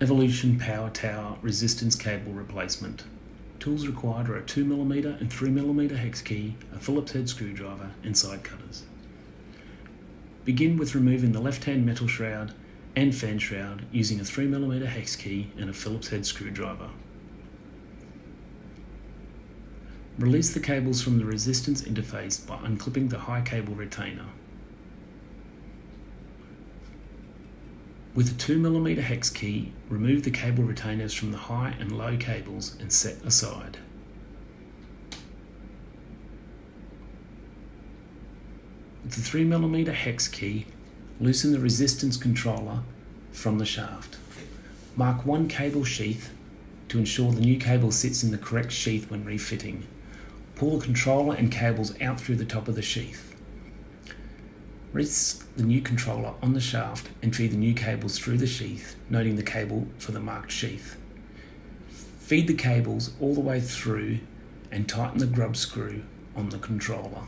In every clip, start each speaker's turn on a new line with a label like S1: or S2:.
S1: Evolution Power Tower resistance cable replacement. Tools required are a 2mm and 3mm hex key, a Phillips head screwdriver and side cutters. Begin with removing the left-hand metal shroud and fan shroud using a 3mm hex key and a Phillips head screwdriver. Release the cables from the resistance interface by unclipping the high cable retainer. With a 2mm hex key, remove the cable retainers from the high and low cables and set aside. With the 3mm hex key, loosen the resistance controller from the shaft. Mark one cable sheath to ensure the new cable sits in the correct sheath when refitting. Pull the controller and cables out through the top of the sheath. Rest the new controller on the shaft and feed the new cables through the sheath, noting the cable for the marked sheath. Feed the cables all the way through and tighten the grub screw on the controller.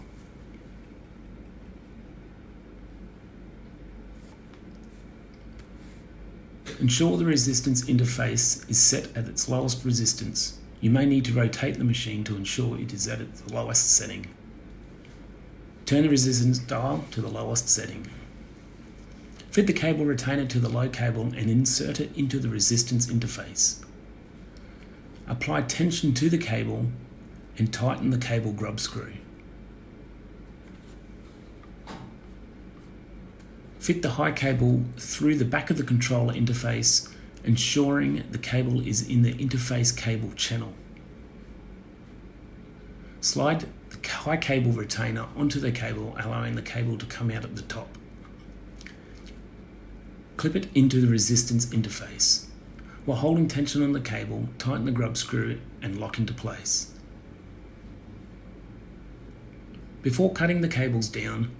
S1: Ensure the resistance interface is set at its lowest resistance. You may need to rotate the machine to ensure it is at its lowest setting. Turn the resistance dial to the lowest setting. Fit the cable retainer to the low cable and insert it into the resistance interface. Apply tension to the cable and tighten the cable grub screw. Fit the high cable through the back of the controller interface, ensuring the cable is in the interface cable channel. Slide the high cable retainer onto the cable, allowing the cable to come out at the top. Clip it into the resistance interface. While holding tension on the cable, tighten the grub screw and lock into place. Before cutting the cables down,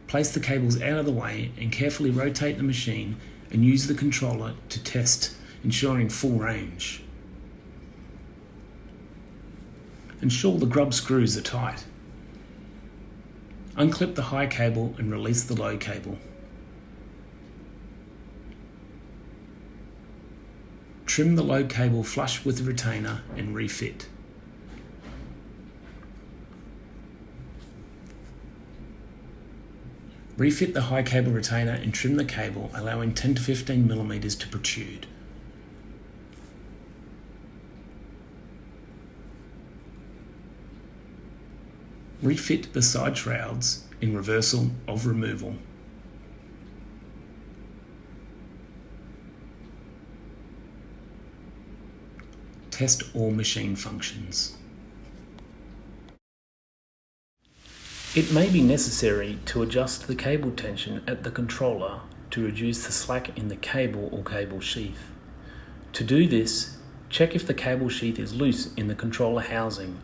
S1: place the cables out of the way and carefully rotate the machine and use the controller to test, ensuring full range. Ensure the grub screws are tight. Unclip the high cable and release the low cable. Trim the low cable flush with the retainer and refit. Refit the high cable retainer and trim the cable, allowing 10 to 15mm to protrude. Refit the side shrouds in reversal of removal. Test all machine functions. It may be necessary to adjust the cable tension at the controller to reduce the slack in the cable or cable sheath. To do this, check if the cable sheath is loose in the controller housing.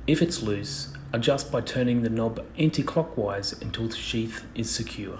S1: If it's loose, adjust by turning the knob anti-clockwise until the sheath is secure.